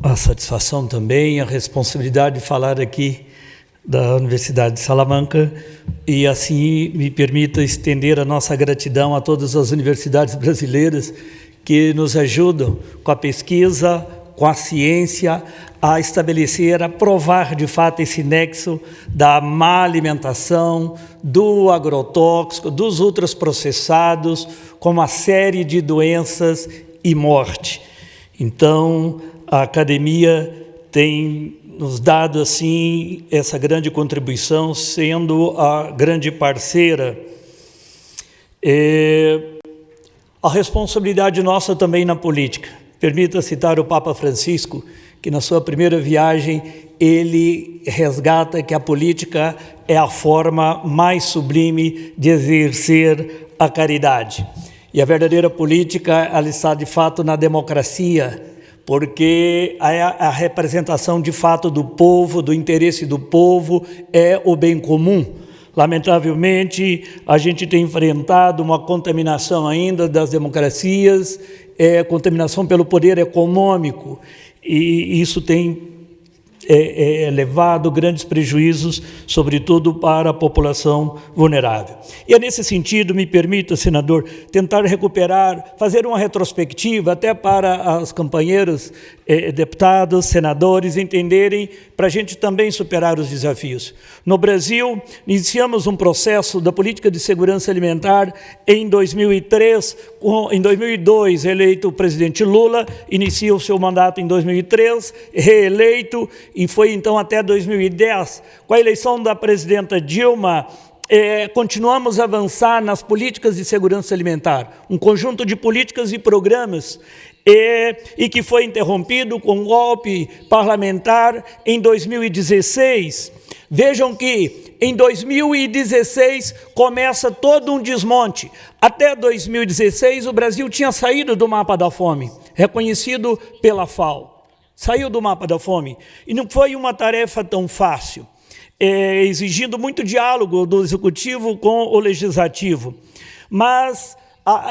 A satisfação também, a responsabilidade de falar aqui da Universidade de Salamanca e assim me permita estender a nossa gratidão a todas as universidades brasileiras que nos ajudam com a pesquisa, com a ciência, a estabelecer, a provar de fato esse nexo da má alimentação, do agrotóxico, dos ultraprocessados, com uma série de doenças e morte. Então, a academia tem nos dado, assim, essa grande contribuição, sendo a grande parceira. A responsabilidade nossa também na política. Permita citar o Papa Francisco, que na sua primeira viagem, ele resgata que a política é a forma mais sublime de exercer a caridade. E a verdadeira política, ela está de fato na democracia, porque a representação de fato do povo, do interesse do povo, é o bem comum. Lamentavelmente, a gente tem enfrentado uma contaminação ainda das democracias, contaminação pelo poder econômico, e isso tem levado grandes prejuízos, sobretudo para a população vulnerável. E é nesse sentido, me permita, senador, tentar recuperar, fazer uma retrospectiva até para os companheiros deputados, senadores, entenderem, para a gente também superar os desafios. No Brasil, iniciamos um processo da política de segurança alimentar em 2003, em 2002, eleito o presidente Lula, inicia o seu mandato em 2003, reeleito, e foi então até 2010, com a eleição da presidenta Dilma, continuamos a avançar nas políticas de segurança alimentar, um conjunto de políticas e programas, e que foi interrompido com um golpe parlamentar em 2016. Vejam que em 2016 começa todo um desmonte. Até 2016 o Brasil tinha saído do mapa da fome, reconhecido pela FAO. Saiu do mapa da fome. E não foi uma tarefa tão fácil, exigindo muito diálogo do Executivo com o Legislativo. Mas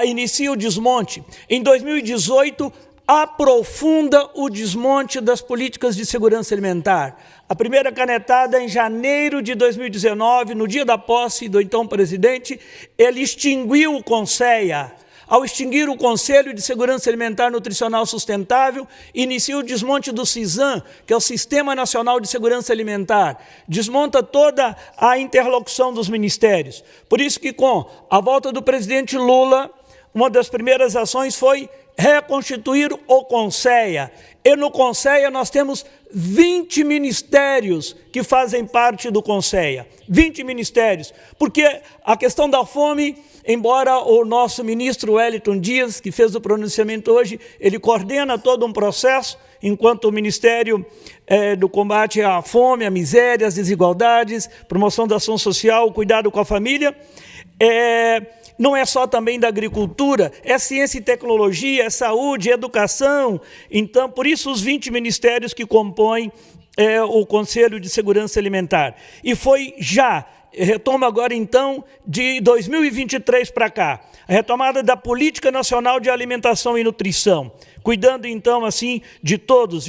inicia o desmonte. Em 2018, aprofunda o desmonte das políticas de segurança alimentar. A primeira canetada em janeiro de 2019, no dia da posse do então presidente, ele extinguiu o CONSEA. Ao extinguir o Conselho de Segurança Alimentar Nutricional Sustentável, inicia o desmonte do CISAM, que é o Sistema Nacional de Segurança Alimentar. Desmonta toda a interlocução dos ministérios. Por isso que, com a volta do presidente Lula, uma das primeiras ações foi reconstituir o CONSEA. E no CONSEA nós temos 20 ministérios que fazem parte do CONSEA. 20 ministérios. Porque a questão da fome, embora o nosso ministro Wellington Dias, que fez o pronunciamento hoje, ele coordena todo um processo, enquanto o Ministério do Combate à Fome, à Miséria, às Desigualdades, Promoção da Ação Social, Cuidado com a Família, não é só também da agricultura, é ciência e tecnologia, é saúde, é educação. Então, por isso, os 20 ministérios que compõem o Conselho de Segurança Alimentar. E foi já, retoma agora então, de 2023 para cá, a retomada da Política Nacional de Alimentação e Nutrição, cuidando então assim de todos,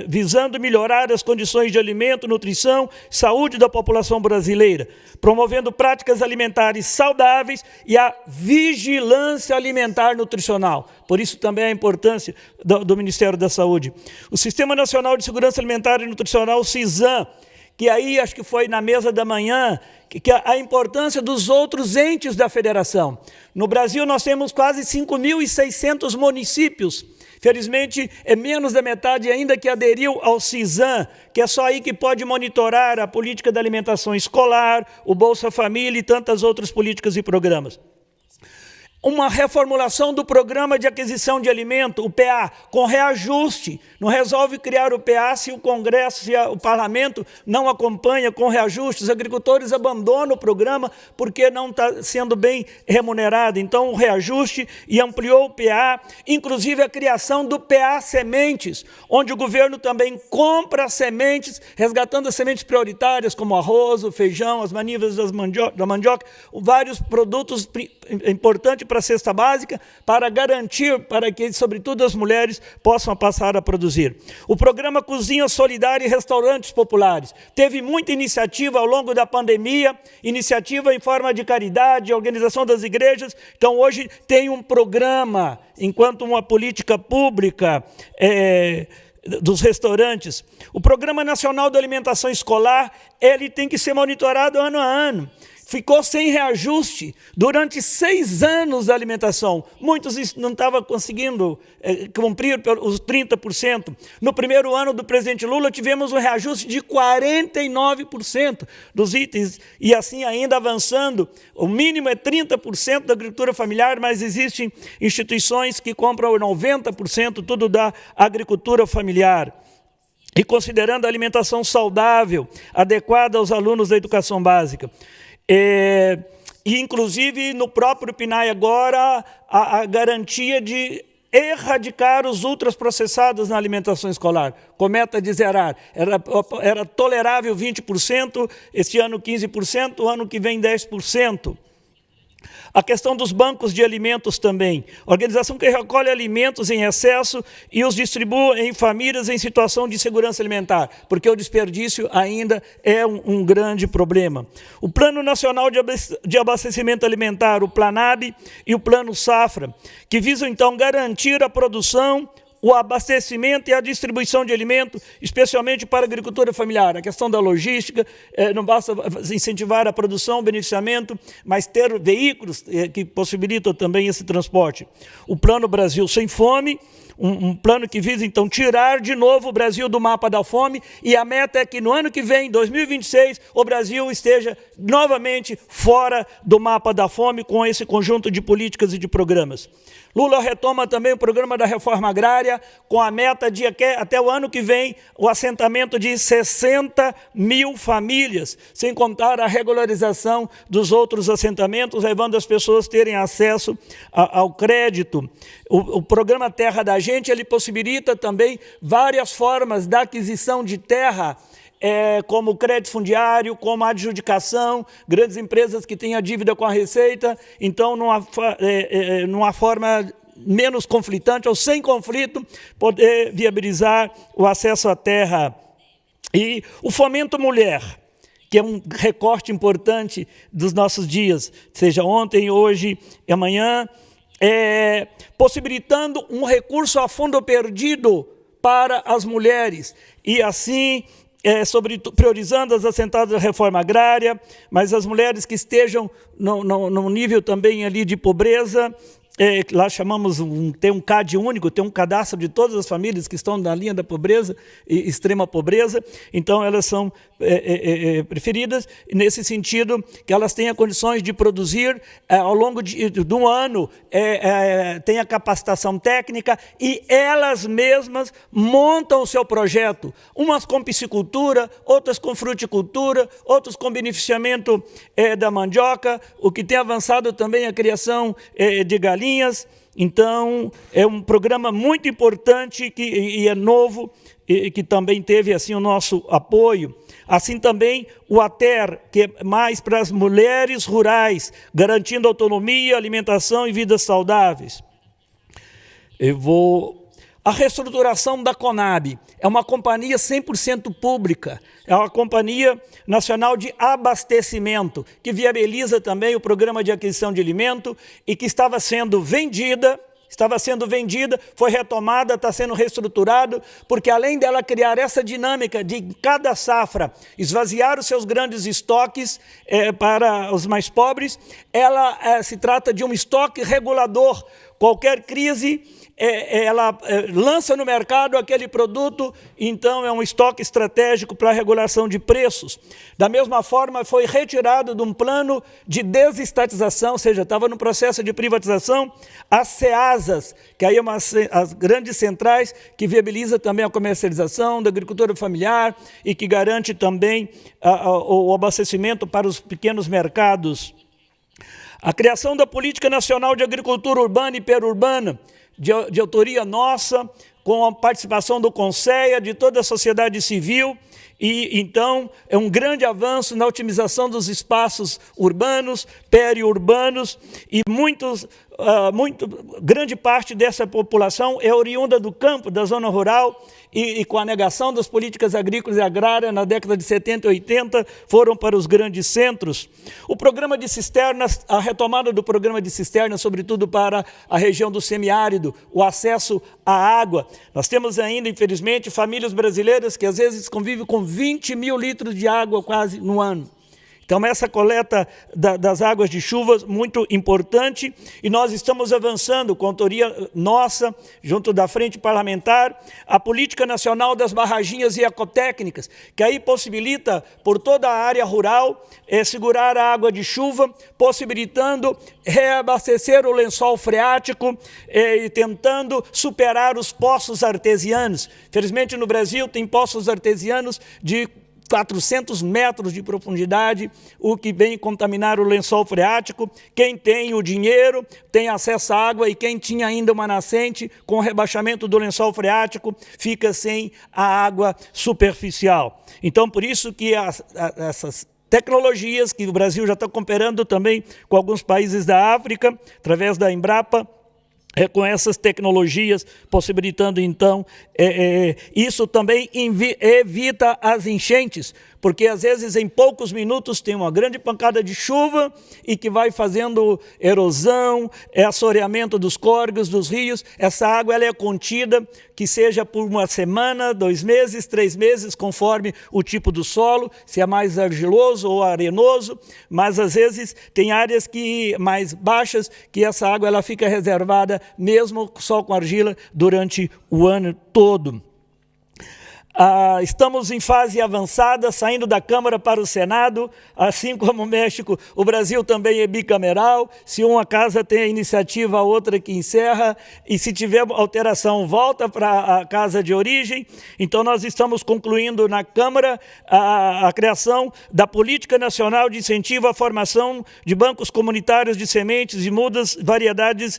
visando melhorar as condições de alimento, nutrição, saúde da população brasileira, promovendo práticas alimentares saudáveis e a vigilância alimentar nutricional. Por isso também a importância do Ministério da Saúde. O Sistema Nacional de Segurança Alimentar e Nutricional, o CISAM, que aí acho que foi na mesa da manhã, que a importância dos outros entes da federação. No Brasil nós temos quase 5.600 municípios. Felizmente, é menos da metade ainda que aderiu ao CISAM, que é só aí que pode monitorar a política da alimentação escolar, o Bolsa Família e tantas outras políticas e programas. Uma reformulação do Programa de Aquisição de Alimento, o PA, com reajuste. Não resolve criar o PA se o Congresso, se o Parlamento não acompanha com reajuste. Os agricultores abandonam o programa porque não está sendo bem remunerado. Então, o reajuste e ampliou o PA, inclusive a criação do PA Sementes, onde o governo também compra sementes, resgatando as sementes prioritárias, como o arroz, o feijão, as manivelas da mandioca, vários produtos importantes para a cesta básica, para garantir para que, sobretudo, as mulheres possam passar a produzir. O programa Cozinha Solidária e Restaurantes Populares teve muita iniciativa ao longo da pandemia, iniciativa em forma de caridade, organização das igrejas. Então, hoje tem um programa, enquanto uma política pública dos restaurantes. O Programa Nacional da Alimentação Escolar, ele tem que ser monitorado ano a ano. Ficou sem reajuste durante 6 anos da alimentação. Muitos não estavam conseguindo cumprir os 30%. No primeiro ano do presidente Lula, tivemos um reajuste de 49% dos itens, e assim ainda avançando. O mínimo é 30% da agricultura familiar, mas existem instituições que compram 90%, tudo da agricultura familiar. E considerando a alimentação saudável, adequada aos alunos da educação básica. E, inclusive, no próprio PNAE agora, a garantia de erradicar os ultraprocessados na alimentação escolar, com meta de zerar. Era tolerável 20%, este ano 15%, o ano que vem 10%. A questão dos bancos de alimentos também. Organização que recolhe alimentos em excesso e os distribui em famílias em situação de segurança alimentar, porque o desperdício ainda é um grande problema. O Plano Nacional de Abastecimento Alimentar, o PLANAB, e o Plano Safra, que visam, então, garantir a produção, o abastecimento e a distribuição de alimento, especialmente para a agricultura familiar. A questão da logística, não basta incentivar a produção, o beneficiamento, mas ter veículos que possibilitam também esse transporte. O Plano Brasil Sem Fome, um plano que visa, então, tirar de novo o Brasil do mapa da fome, e a meta é que no ano que vem, 2026, o Brasil esteja novamente fora do mapa da fome com esse conjunto de políticas e de programas. Lula retoma também o programa da reforma agrária, com a meta de até o ano que vem o assentamento de 60 mil famílias, sem contar a regularização dos outros assentamentos, levando as pessoas a terem acesso ao crédito. O programa Terra da Gente, ele possibilita também várias formas da aquisição de terra, como crédito fundiário, como adjudicação, grandes empresas que têm a dívida com a Receita, então, numa forma menos conflitante ou sem conflito, poder viabilizar o acesso à terra. E o Fomento Mulher, que é um recorte importante dos nossos dias, seja ontem, hoje e amanhã, possibilitando um recurso a fundo perdido para as mulheres, e assim, priorizando as assentadas da reforma agrária, mas as mulheres que estejam no nível também ali de pobreza, lá chamamos, tem um CAD único, tem um cadastro de todas as famílias que estão na linha da pobreza e extrema pobreza, então elas são preferidas, nesse sentido que elas tenham condições de produzir ao longo de um ano, tenha capacitação técnica, e elas mesmas montam o seu projeto, umas com piscicultura, outras com fruticultura, outros com beneficiamento da mandioca, o que tem avançado também a criação de galinhas. Então, é um programa muito importante e é novo, e que também teve assim o nosso apoio. Assim também o ATER, que é mais para as mulheres rurais, garantindo autonomia, alimentação e vidas saudáveis. A reestruturação da Conab é uma companhia 100% pública, é uma companhia nacional de abastecimento, que viabiliza também o programa de aquisição de alimento e que estava sendo vendida, foi retomada, está sendo reestruturado, porque além dela criar essa dinâmica de cada safra esvaziar os seus grandes estoques para os mais pobres, ela se trata de um estoque regulador. Qualquer crise, ela lança no mercado aquele produto, então é um estoque estratégico para a regulação de preços. Da mesma forma, foi retirado de um plano de desestatização, ou seja, estava no processo de privatização, as CEASAs, que aí as grandes centrais, que viabiliza também a comercialização da agricultura familiar e que garante também o abastecimento para os pequenos mercados. A criação da Política Nacional de Agricultura Urbana e Perurbana, de autoria nossa, com a participação do CONSEA, de toda a sociedade civil, e então é um grande avanço na otimização dos espaços urbanos, periurbanos, e grande parte dessa população é oriunda do campo, da zona rural, e com a negação das políticas agrícolas e agrárias na década de 70 e 80, foram para os grandes centros. O programa de cisternas, a retomada do programa de cisternas, sobretudo para a região do semiárido, o acesso à água. Nós temos ainda, infelizmente, famílias brasileiras que às vezes convivem com 20 mil litros de água quase no ano. Então, essa coleta das águas de chuvas, muito importante, e nós estamos avançando com a autoria nossa, junto da Frente Parlamentar, a Política Nacional das Barraginhas e Ecotécnicas, que aí possibilita, por toda a área rural, segurar a água de chuva, possibilitando reabastecer o lençol freático e tentando superar os poços artesianos. Felizmente, no Brasil, tem poços artesianos de 400 metros de profundidade, o que vem contaminar o lençol freático. Quem tem o dinheiro tem acesso à água, e quem tinha ainda uma nascente, com o rebaixamento do lençol freático, fica sem a água superficial. Então, por isso que essas tecnologias que o Brasil já está cooperando também com alguns países da África, através da Embrapa, com essas tecnologias, possibilitando, então, isso também evita as enchentes, porque às vezes em poucos minutos tem uma grande pancada de chuva e que vai fazendo erosão, assoreamento dos córregos, dos rios. Essa água ela é contida, que seja por uma semana, 2 meses, 3 meses, conforme o tipo do solo, se é mais argiloso ou arenoso, mas às vezes tem áreas mais baixas que essa água ela fica reservada, mesmo só com argila, durante o ano todo. Estamos em fase avançada, saindo da Câmara para o Senado, assim como o México, o Brasil também é bicameral. Se uma casa tem a iniciativa, a outra que encerra, e se tiver alteração, volta para a casa de origem. Então, nós estamos concluindo na Câmara a criação da Política Nacional de Incentivo à Formação de Bancos Comunitários de Sementes e Mudas, Variedades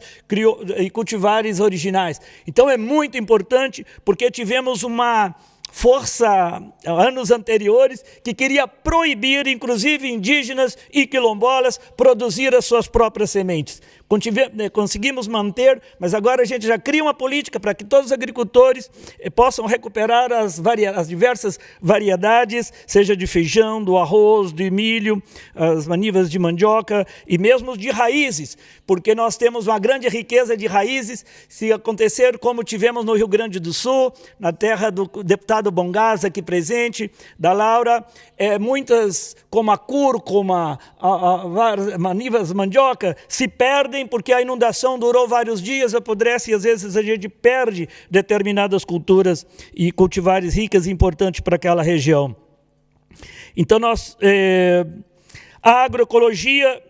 e Cultivares Originais. Então, é muito importante, porque tivemos uma força, anos anteriores, que queria proibir, inclusive indígenas e quilombolas, produzir as suas próprias sementes. Conseguimos manter, mas agora a gente já cria uma política para que todos os agricultores possam recuperar as diversas variedades, seja de feijão, do arroz, de milho, as manivas de mandioca e mesmo de raízes, porque nós temos uma grande riqueza de raízes. Se acontecer como tivemos no Rio Grande do Sul, na terra do deputado Bongás, aqui presente, da Laura, muitas, como a cúrcuma, manivas de mandioca, se perdem porque a inundação durou vários dias, apodrece, e às vezes a gente perde determinadas culturas e cultivares ricas e importantes para aquela região. Então, a agroecologia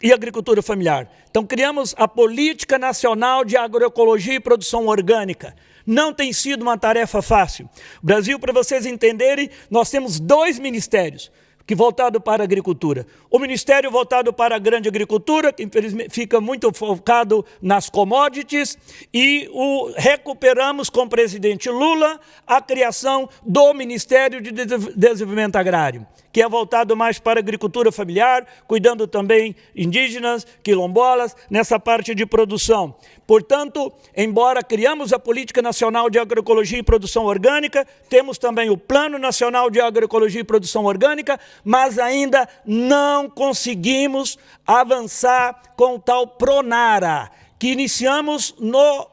e agricultura familiar. Então, criamos a Política Nacional de Agroecologia e Produção Orgânica. Não tem sido uma tarefa fácil. O Brasil, para vocês entenderem, nós temos 2 ministérios que voltado para a agricultura. O Ministério voltado para a grande agricultura, que infelizmente fica muito focado nas commodities, e recuperamos com o presidente Lula a criação do Ministério de Desenvolvimento Agrário, que é voltado mais para a agricultura familiar, cuidando também indígenas, quilombolas, nessa parte de produção. Portanto, embora criamos a Política Nacional de Agroecologia e Produção Orgânica, temos também o Plano Nacional de Agroecologia e Produção Orgânica, mas ainda não conseguimos avançar com o tal Pronara, que iniciamos no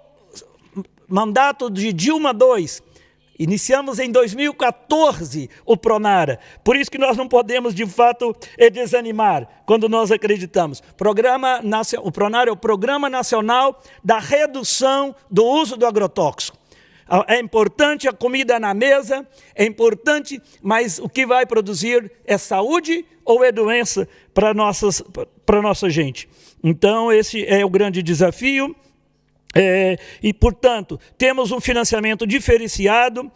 mandato de Dilma II. Iniciamos em 2014 o Pronara, por isso que nós não podemos, de fato, desanimar quando nós acreditamos. O Pronara é o Programa Nacional da Redução do Uso do Agrotóxico. É importante a comida na mesa, é importante, mas o que vai produzir é saúde ou é doença para a nossa gente? Então, esse é o grande desafio. E, portanto, temos um financiamento diferenciado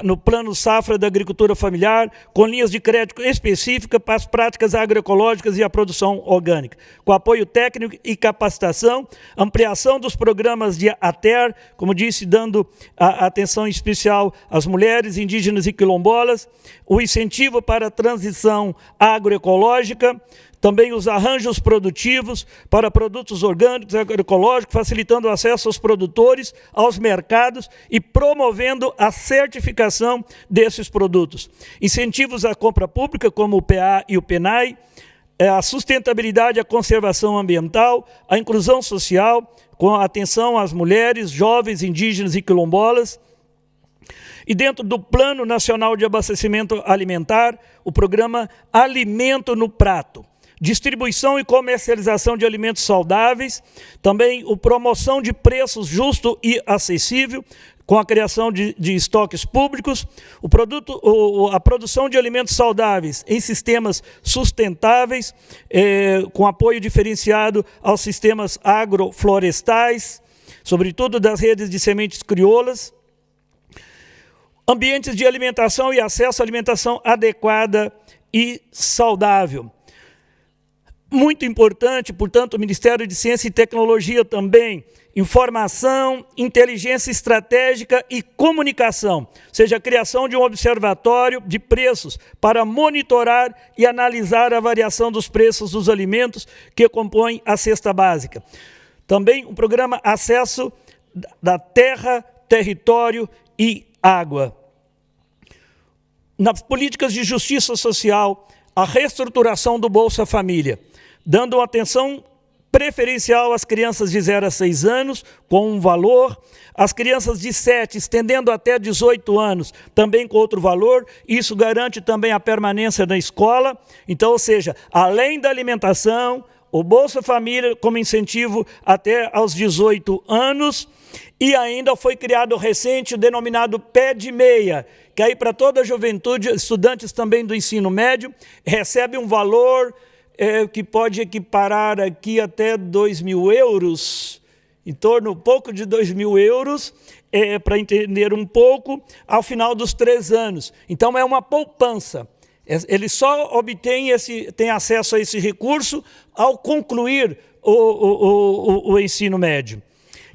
no Plano Safra da Agricultura Familiar, com linhas de crédito específicas para as práticas agroecológicas e a produção orgânica, com apoio técnico e capacitação, ampliação dos programas de ATER, como disse, dando atenção especial às mulheres, indígenas e quilombolas, o incentivo para a transição agroecológica, também os arranjos produtivos para produtos orgânicos e agroecológicos, facilitando o acesso aos produtores, aos mercados e promovendo a certificação desses produtos. Incentivos à compra pública, como o PA e o PENAI, a sustentabilidade e a conservação ambiental, a inclusão social, com atenção às mulheres, jovens, indígenas e quilombolas. E dentro do Plano Nacional de Abastecimento Alimentar, o programa Alimento no Prato. Distribuição e comercialização de alimentos saudáveis, também a promoção de preços justo e acessível, com a criação de estoques públicos, a produção de alimentos saudáveis em sistemas sustentáveis, com apoio diferenciado aos sistemas agroflorestais, sobretudo das redes de sementes crioulas, ambientes de alimentação e acesso à alimentação adequada e saudável. Muito importante, portanto, o Ministério de Ciência e Tecnologia também, informação, inteligência estratégica e comunicação, ou seja, a criação de um observatório de preços para monitorar e analisar a variação dos preços dos alimentos que compõem a cesta básica. Também um programa Acesso da Terra, Território e Água. Nas políticas de justiça social, a reestruturação do Bolsa Família, dando atenção preferencial às crianças de 0 a 6 anos, com um valor, as crianças de 7, estendendo até 18 anos, também com outro valor. Isso garante também a permanência na escola. Então, ou seja, além da alimentação, o Bolsa Família como incentivo até aos 18 anos, e ainda foi criado recente o denominado Pé de Meia, que aí para toda a juventude, estudantes também do ensino médio, recebe um valor que pode equiparar aqui até 2.000 euros, em torno pouco de 2.000 euros, para entender um pouco, ao final dos 3 anos. Então é uma poupança. Ele só tem acesso a esse recurso ao concluir o ensino médio.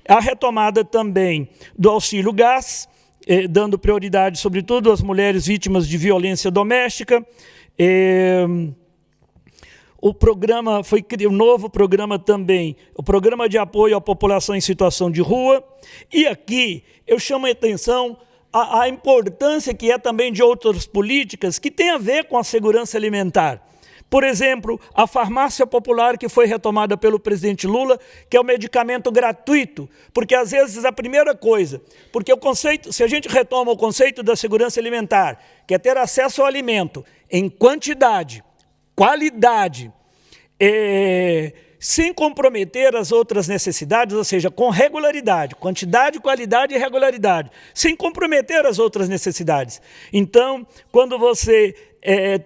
A retomada também do auxílio gás, dando prioridade, sobretudo, às mulheres vítimas de violência doméstica. O programa foi criado, um novo programa também, o programa de apoio à população em situação de rua. E aqui eu chamo a atenção a importância que é também de outras políticas que têm a ver com a segurança alimentar. Por exemplo, a farmácia popular que foi retomada pelo presidente Lula, que é o medicamento gratuito, porque às vezes a primeira coisa, porque o conceito, se a gente retoma o conceito da segurança alimentar, que é ter acesso ao alimento em quantidade, qualidade, sem comprometer as outras necessidades, ou seja, com regularidade, quantidade, qualidade e regularidade, sem comprometer as outras necessidades. Então, quando você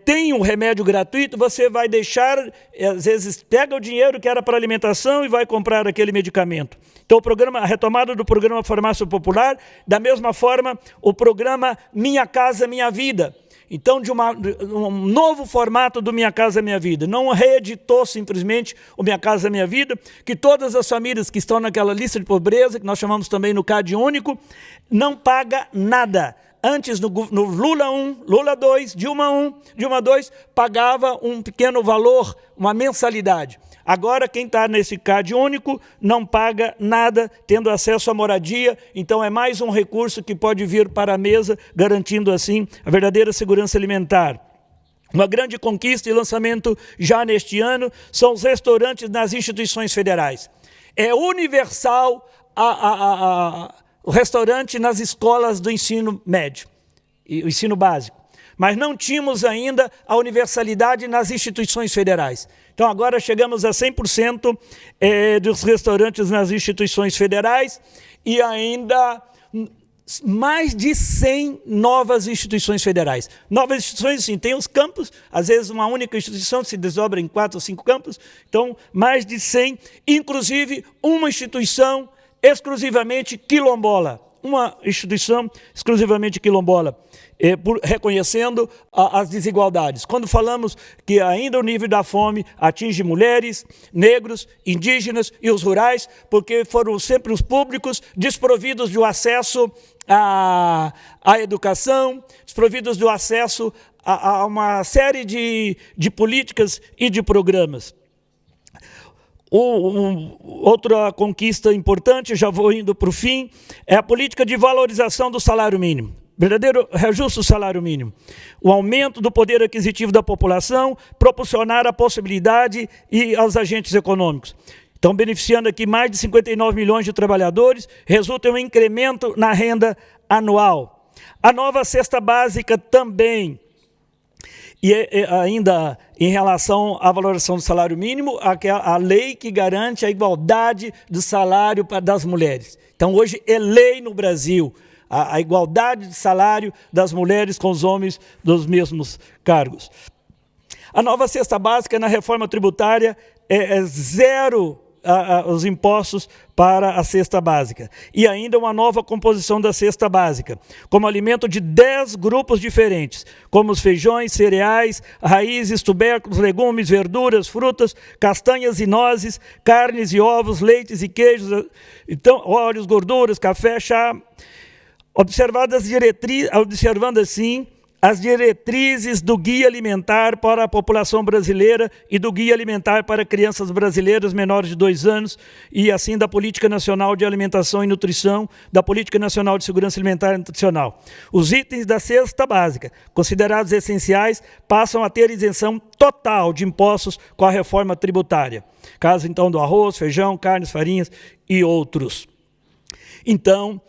tem um remédio gratuito, você vai deixar, às vezes pega o dinheiro que era para alimentação e vai comprar aquele medicamento. Então, a retomada do programa Farmácia Popular, da mesma forma, o programa Minha Casa Minha Vida. Então, um novo formato do Minha Casa Minha Vida. Não reeditou simplesmente o Minha Casa Minha Vida, que todas as famílias que estão naquela lista de pobreza, que nós chamamos também no CAD único, não paga nada. Antes, no Lula 1, Lula 2, Dilma 1, Dilma 2, pagava um pequeno valor, uma mensalidade. Agora, quem está nesse CAD único não paga nada, tendo acesso à moradia, então é mais um recurso que pode vir para a mesa, garantindo assim a verdadeira segurança alimentar. Uma grande conquista e lançamento já neste ano são os restaurantes nas instituições federais. É universal o restaurante nas escolas do ensino médio, o ensino básico. Mas não tínhamos ainda a universalidade nas instituições federais. Então agora chegamos a 100% dos restaurantes nas instituições federais e ainda mais de 100 novas instituições federais. Novas instituições, sim, tem os campos, às vezes uma única instituição se desdobra em 4 ou 5 campos, então mais de 100, inclusive uma instituição exclusivamente quilombola, uma instituição exclusivamente quilombola, reconhecendo as desigualdades. Quando falamos que ainda o nível da fome atinge mulheres, negros, indígenas e os rurais, porque foram sempre os públicos desprovidos do acesso à educação, desprovidos do acesso a uma série de políticas e de programas. Outra conquista importante, já vou indo para o fim, é a política de valorização do salário mínimo. Verdadeiro reajuste do salário mínimo. O aumento do poder aquisitivo da população, proporcionar a possibilidade e aos agentes econômicos. Então, beneficiando aqui mais de 59 milhões de trabalhadores, resulta em um incremento na renda anual. A nova cesta básica também. E ainda em relação à valorização do salário mínimo, a lei que garante a igualdade do salário das mulheres. Então, hoje é lei no Brasil a igualdade de salário das mulheres com os homens dos mesmos cargos. A nova cesta básica na reforma tributária é zero os impostos para a cesta básica. E ainda uma nova composição da cesta básica, como alimento de 10 grupos diferentes, como os feijões, cereais, raízes, tubérculos, legumes, verduras, frutas, castanhas e nozes, carnes e ovos, leites e queijos, então, óleos, gorduras, café, chá. Observando assim as diretrizes do Guia Alimentar para a população brasileira e do Guia Alimentar para crianças brasileiras menores de 2 anos e assim da Política Nacional de Alimentação e Nutrição, da Política Nacional de Segurança Alimentar e Nutricional. Os itens da cesta básica, considerados essenciais, passam a ter isenção total de impostos com a reforma tributária. Caso então do arroz, feijão, carnes, farinhas e outros. Então,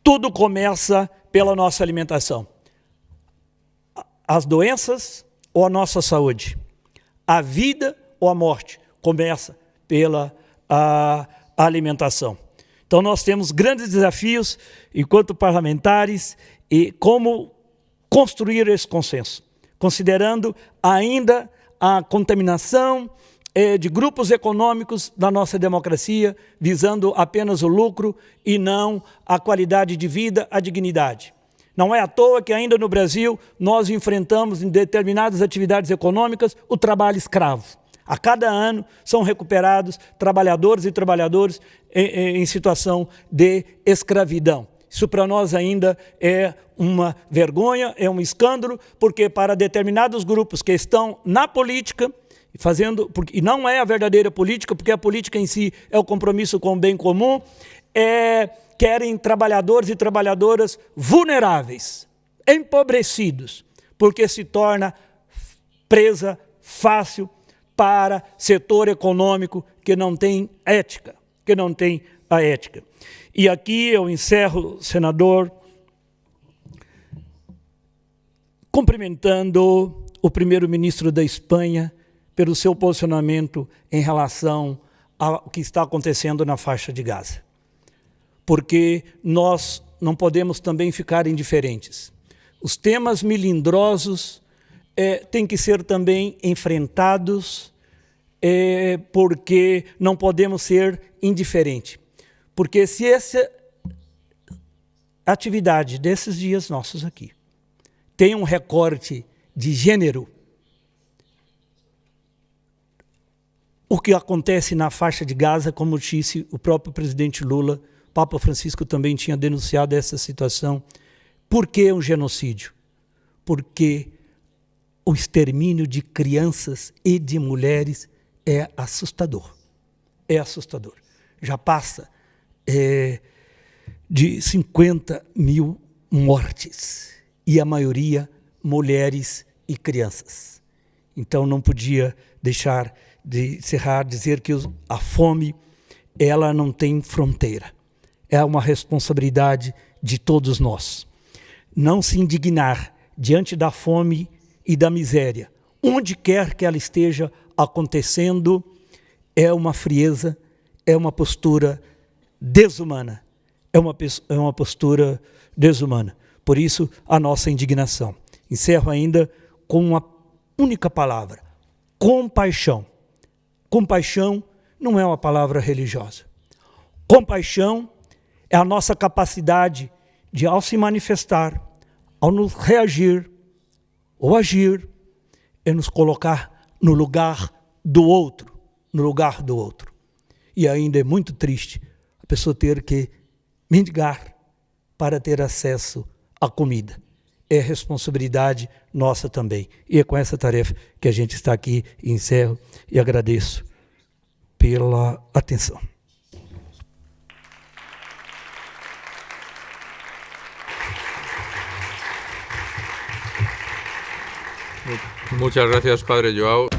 tudo começa pela nossa alimentação. As doenças ou a nossa saúde? A vida ou a morte? Começa pela alimentação. Então nós temos grandes desafios enquanto parlamentares e como construir esse consenso, considerando ainda a contaminação de grupos econômicos da nossa democracia, visando apenas o lucro e não a qualidade de vida, a dignidade. Não é à toa que ainda no Brasil nós enfrentamos em determinadas atividades econômicas o trabalho escravo. A cada ano são recuperados trabalhadores e trabalhadoras em situação de escravidão. Isso para nós ainda é uma vergonha, é um escândalo, porque para determinados grupos que estão na política, e não é a verdadeira política, porque a política em si é o compromisso com o bem comum, querem trabalhadores e trabalhadoras vulneráveis, empobrecidos, porque se torna presa fácil para setor econômico que não tem ética, que não tem a ética. E aqui eu encerro, senador, cumprimentando o primeiro-ministro da Espanha pelo seu posicionamento em relação ao que está acontecendo na faixa de Gaza. Porque nós não podemos também ficar indiferentes. Os temas melindrosos têm que ser também enfrentados, porque não podemos ser indiferentes. Porque se essa atividade desses dias nossos aqui tem um recorte de gênero, o que acontece na faixa de Gaza, como disse o próprio presidente Lula, Papa Francisco também tinha denunciado essa situação. Por que um genocídio? Porque o extermínio de crianças e de mulheres é assustador. É assustador. Já passa de 50 mil mortes, e a maioria mulheres e crianças. Então não podia deixar de encerrar, dizer que a fome, ela não tem fronteira. É uma responsabilidade de todos nós. Não se indignar diante da fome e da miséria, onde quer que ela esteja acontecendo, é uma frieza, é uma postura desumana. É uma postura desumana. Por isso, a nossa indignação. Encerro ainda com uma única palavra: compaixão. Compaixão não é uma palavra religiosa. Compaixão é a nossa capacidade de, ao se manifestar, ao nos reagir ou agir, é nos colocar no lugar do outro, no lugar do outro. E ainda é muito triste a pessoa ter que mendigar para ter acesso à comida. É responsabilidade nossa também. E é com essa tarefa que a gente está aqui, encerro e agradeço pela atenção. Muchas gracias, Padre Joao.